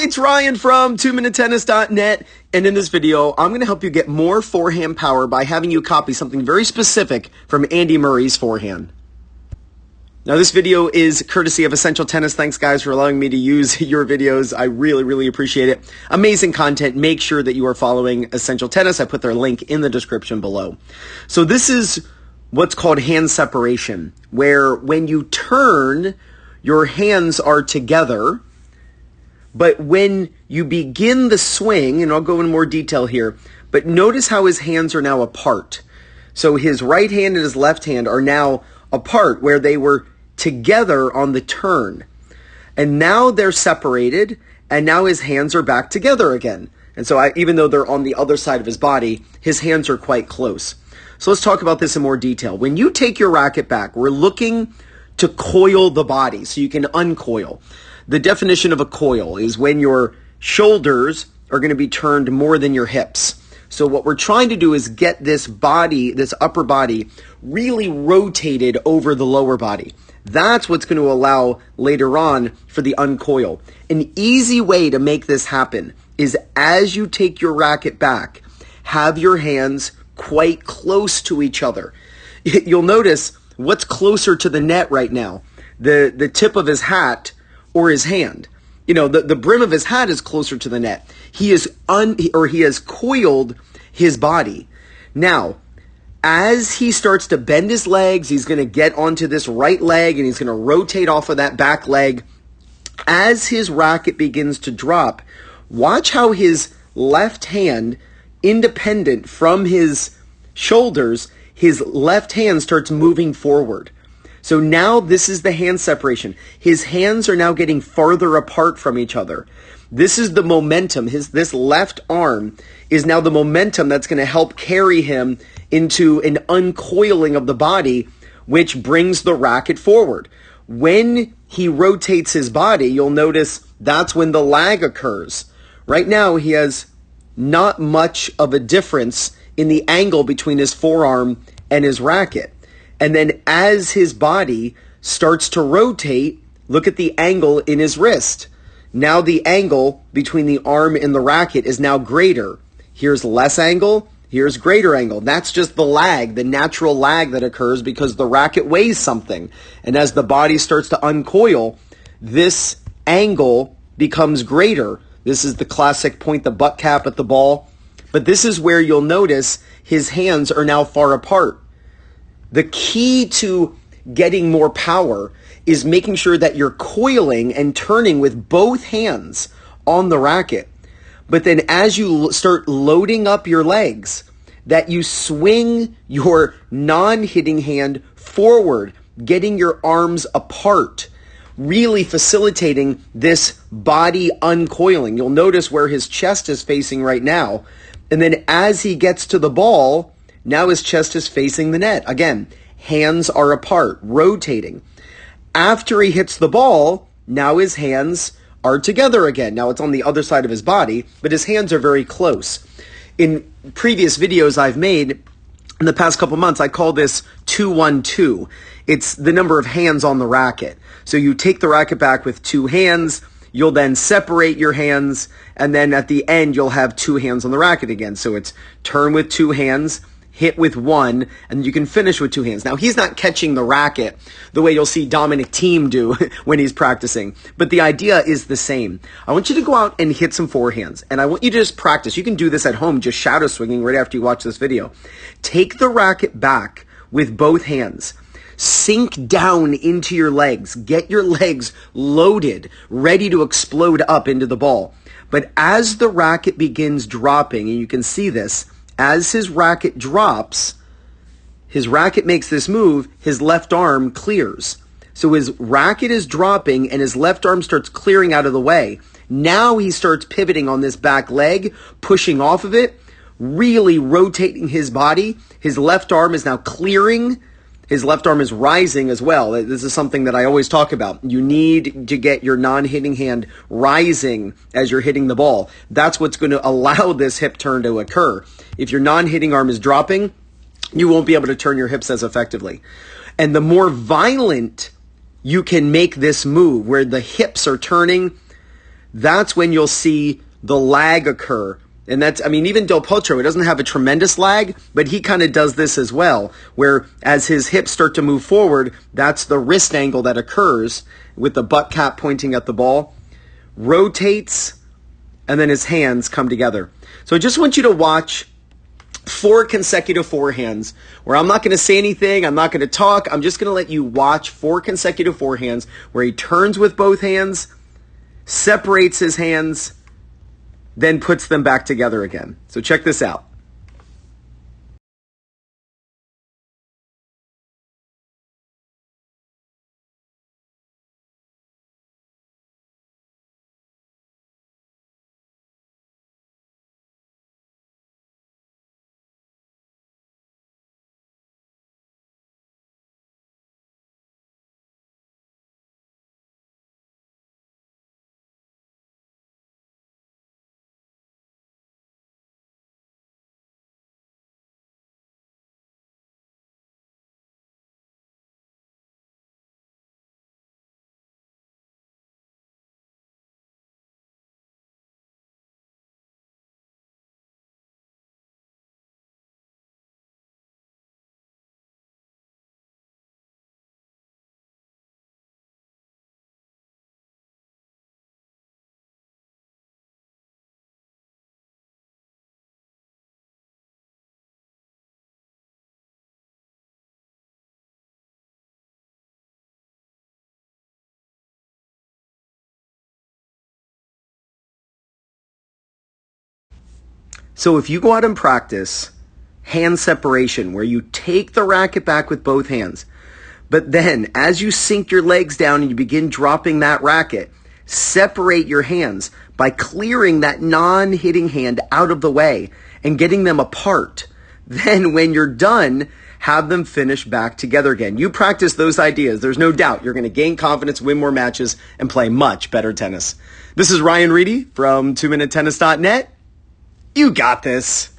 it's Ryan from 2minutetennis.net, and in this video, I'm going to help you get more forehand power by having you copy something very specific from Andy Murray's forehand. Now, this video is courtesy of Essential Tennis. Thanks, guys, for allowing me to use your videos. I really appreciate it. Amazing content. Make sure that you are following Essential Tennis. I put their link in the description below. So this is what's called hand separation, where when you turn, your hands are together. But when you begin the swing, and I'll go in more detail here, but notice how his hands are now apart. So his right hand and his left hand are now apart, where they were together on the turn. And now they're separated, and now his hands are back together again. And so even though they're on the other side of his body, his hands are quite close. So let's talk about this in more detail. When you take your racket back, we're looking to coil the body, so you can uncoil. The definition of a coil is when your shoulders are going to be turned more than your hips. So what we're trying to do is get this body, this upper body, really rotated over the lower body. That's what's going to allow later on for the uncoil. An easy way to make this happen is as you take your racket back, have your hands quite close to each other. You'll notice what's closer to the net right now, the tip of his hat or his hand. You know, the brim of his hat is closer to the net. He has coiled his body. Now, as he starts to bend his legs, he's going to get onto this right leg and he's going to rotate off of that back leg. As his racket begins to drop, watch how his left hand, independent from his shoulders, his left hand starts moving forward. So now this is the hand separation. His hands are now getting farther apart from each other. This is the momentum. This left arm is now the momentum that's going to help carry him into an uncoiling of the body, which brings the racket forward. When he rotates his body, you'll notice that's when the lag occurs. Right now, he has not much of a difference in the angle between his forearm and his racket. And then as his body starts to rotate, look at the angle in his wrist. Now the angle between the arm and the racket is now greater. Here's less angle, here's greater angle. That's just the lag, the natural lag that occurs because the racket weighs something. And as the body starts to uncoil, this angle becomes greater. This is the classic point the butt cap at the ball. But this is where you'll notice his hands are now far apart. The key to getting more power is making sure that you're coiling and turning with both hands on the racket. But then as you start loading up your legs, that you swing your non-hitting hand forward, getting your arms apart, really facilitating this body uncoiling. You'll notice where his chest is facing right now. And then as he gets to the ball, now his chest is facing the net. Again, hands are apart, rotating. After he hits the ball, now his hands are together again. Now it's on the other side of his body, but his hands are very close. In previous videos I've made in the past couple months, I call this 2-1-2. It's the number of hands on the racket. So you take the racket back with two hands, you'll then separate your hands, and then at the end you'll have two hands on the racket again. So it's turn with two hands, hit with one, and you can finish with two hands. Now, he's not catching the racket the way you'll see Dominic Thiem do when he's practicing, but the idea is the same. I want you to go out and hit some forehands, and I want you to just practice. You can do this at home, just shadow swinging right after you watch this video. Take the racket back with both hands. Sink down into your legs. Get your legs loaded, ready to explode up into the ball. But as the racket begins dropping, and you can see this, as his racket drops, his racket makes this move, his left arm clears. So his racket is dropping and his left arm starts clearing out of the way. Now he starts pivoting on this back leg, pushing off of it, really rotating his body. His left arm is now clearing. His left arm is rising as well. This is something that I always talk about. You need to get your non-hitting hand rising as you're hitting the ball. That's what's going to allow this hip turn to occur. If your non-hitting arm is dropping, you won't be able to turn your hips as effectively. And the more violent you can make this move, where the hips are turning, that's when you'll see the lag occur. And that's, I mean, even Del Potro, he doesn't have a tremendous lag, but he kind of does this as well, where as his hips start to move forward, that's the wrist angle that occurs with the butt cap pointing at the ball, rotates, and then his hands come together. So I just want you to watch 4 consecutive forehands where I'm not going to say anything, I'm not going to talk, I'm just going to let you watch 4 consecutive forehands where he turns with both hands, separates his hands, then puts them back together again. So check this out. So if you go out and practice hand separation, where you take the racket back with both hands, but then as you sink your legs down and you begin dropping that racket, separate your hands by clearing that non-hitting hand out of the way and getting them apart. Then when you're done, have them finish back together again. You practice those ideas. There's no doubt you're going to gain confidence, win more matches, and play much better tennis. This is Ryan Reedy from 2MinuteTennis.net. You got this.